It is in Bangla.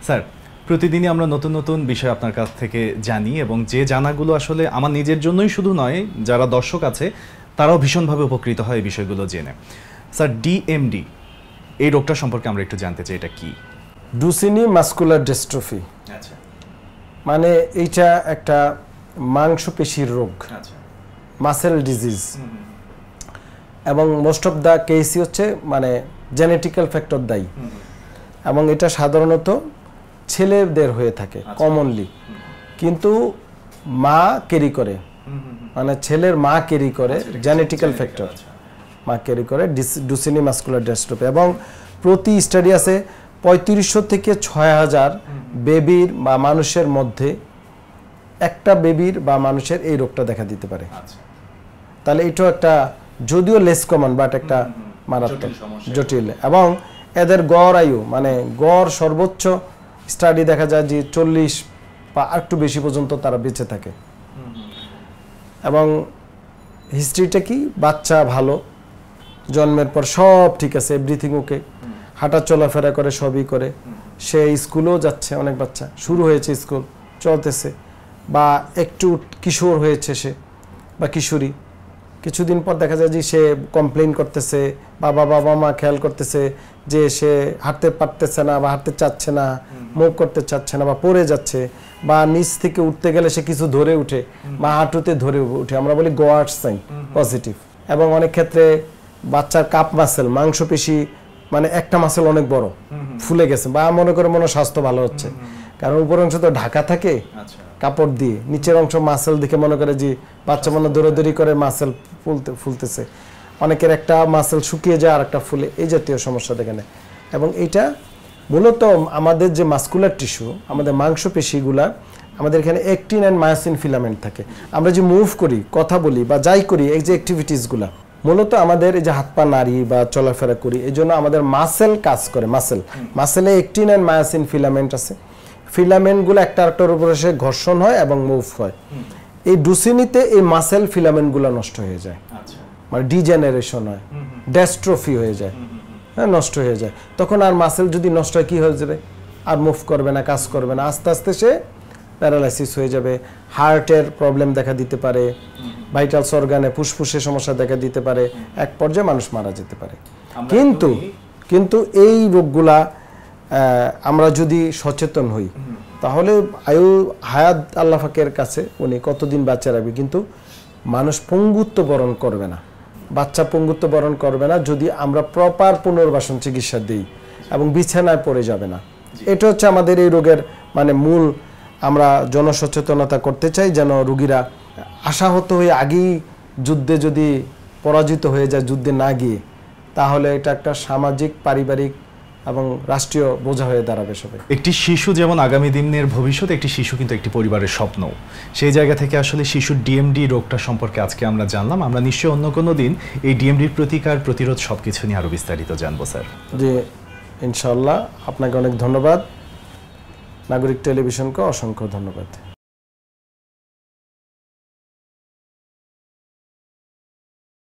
স্যার, প্রতিদিনই আমরা নতুন নতুন বিষয় আপনার কাছ থেকে জানি এবং যে জানাগুলো আসলে আমার নিজের জন্যই শুধু নয়, যারা দর্শক আছে তারাও ভীষণভাবে উপকৃত হয় এই বিষয়গুলো জেনে। স্যার, ডিএমডি এই রোগটা সম্পর্কে আমরা একটু জানতে চাই, এটা কি? ডুচেনি মাসকুলার ডিস্ট্রফি। আচ্ছা, মানে এইটা একটা মাংসপেশির রোগ, আচ্ছা, মাসেল ডিজিজ, এবং মোস্ট অফ দ্য কেসই হচ্ছে মানে জেনেটিক্যাল ফ্যাক্টর দায়ী, এবং এটা সাধারণত ছেলেদের হয়ে থাকে কমনলি, কিন্তু মা ক্যারি করে, মানে ছেলের মা ক্যারি করে জেনেটিক্যাল ফ্যাক্টর, মা ক্যারি করে ডুচেনি মাসকুলার ডিস্ট্রফি। এবং প্রতি স্টাডি আছে 3500 থেকে 6000 বেবির বা মানুষের মধ্যে একটা বেবির বা মানুষের এই রোগটা দেখা দিতে পারে। তাহলে এটাও একটা যদিও লেস কমন বাট একটা মারাত্মক জটিল। এবং এদের গড় আয়ু মানে গড় সর্বোচ্চ স্টাডি দেখা যায় যে 40 বা একটু বেশি পর্যন্ত তারা বেঁচে থাকে। এবং হিস্ট্রিটা কি, বাচ্চা ভালো, জন্মের পর সব ঠিক আছে, এভরিথিং ওকে, হাঁটা চলাফেরা করে, সবই করে, সে স্কুলেও যাচ্ছে, অনেক বাচ্চা শুরু হয়েছে স্কুল চলতেছে, বা একটু কিশোর হয়েছে সে বা কিশোরী, কিছুদিন পর দেখা যায় যে সে কমপ্লেইন করতেছে, বাবা মা খেয়াল করতেছে যে সে হাঁটতে পারতেছে না বা হাঁটতে চাচ্ছে না, মুভ করতে চাচ্ছে না বা পড়ে যাচ্ছে, বা নিচ থেকে উঠতে গেলে সে কিছু ধরে উঠে বা হাঁটুতে ধরে উঠে, আমরা বলি গোয়ার্ড সাইন পজিটিভ। এবং অনেক ক্ষেত্রে বাচ্চার কাপ মাসেল, মাংসপেশি, মানে একটা মাসেল অনেক বড় ফুলে গেছে, বা মনে করে স্বাস্থ্য ভালো হচ্ছে, কারণ উপর অংশ তো ঢাকা থাকে কাপড় দিয়ে, নিচের অংশ মাসেল দেখে মনে করে যে বাচ্চা দৌড়াদৌড়ি করে মাসেল ফুলতেছে, অনেকের একটা মাসেল শুকিয়ে যায় আর একটা ফুলে, এই জাতীয় সমস্যা দেখে নেয়। এবং এইটা মূলত আমাদের যে মাসকুলার টিস্যু, আমাদের মাংসপেশিগুলা, আমাদের এখানে অ্যাক্টিন অ্যান্ড মায়োসিন ফিলামেন্ট থাকে। আমরা যে মুভ করি, কথা বলি বা যাই করি, এই যে অ্যাক্টিভিটিসগুলা মূলত আমাদের এই যে হাত পা নাড়ি বা চলাফেরা করি, এই জন্য আমাদের মাসেল কাজ করে। মাসেলে অ্যাক্টিন অ্যান্ড মায়োসিন ফিলামেন্ট আছে, ফিলামেন্টগুলো একটা আরেকটার উপরে এসে ঘর্ষণ হয় এবং মুভ হয়। এই ডুচেনিতে এই মাসেল ফিলামেন্টগুলো নষ্ট হয়ে যায়, মানে ডিজেনারেশন হয়, ডেস্ট্রফি হয়ে যায়, হ্যাঁ, নষ্ট হয়ে যায়। তখন আর মাসেল যদি নষ্ট হয় কি হয়ে যাবে, আর মুভ করবে না, কাজ করবে না, আস্তে আস্তে সে প্যারালাইসিস হয়ে যাবে, হার্টের প্রবলেম দেখা দিতে পারে, ভাইটালস অর্গানে ফুসফুসের সমস্যা দেখা দিতে পারে, এক পর্যায়ে মানুষ মারা যেতে পারে। কিন্তু এই রোগগুলা আমরা যদি সচেতন হই তাহলে হায়াত আল্লাহ পাকের কাছে উনি কতদিন বাঁচা রাখবে, কিন্তু মানুষ পঙ্গুত্ব বরণ করবে না, বাচ্চা পঙ্গুত্ব বরণ করবে না যদি আমরা প্রপার পুনর্বাসন চিকিৎসা দিই, এবং বিছানায় পড়ে যাবে না। এটা হচ্ছে আমাদের এই রোগের মানে মূল। আমরা জনসচেতনতা করতে চাই যেন রোগীরা আশাহত হয়ে আগেই যুদ্ধে যদি পরাজিত হয়ে যায়, যুদ্ধে না গিয়ে, তাহলে এটা একটা সামাজিক, পারিবারিক এবং রাষ্ট্রীয় বোঝা হয়ে দাঁড়াবে সবাই। একটি শিশু যেমন আগামী দিনের ভবিষ্যৎ, একটি শিশু কিন্তু একটি পরিবারের স্বপ্ন। সেই জায়গা থেকে আসলে শিশুর ডিএমডি রোগটা সম্পর্কে আজকে আমরা জানলাম। আমরা নিশ্চয়ই অন্য কোনো দিন এই ডিএমডির প্রতিকার, প্রতিরোধ সবকিছু নিয়ে আরো বিস্তারিত জানবো স্যার। জি ইনশাআল্লাহ, আপনাকে অনেক ধন্যবাদ, নাগরিক টেলিভিশনকে অসংখ্য ধন্যবাদ।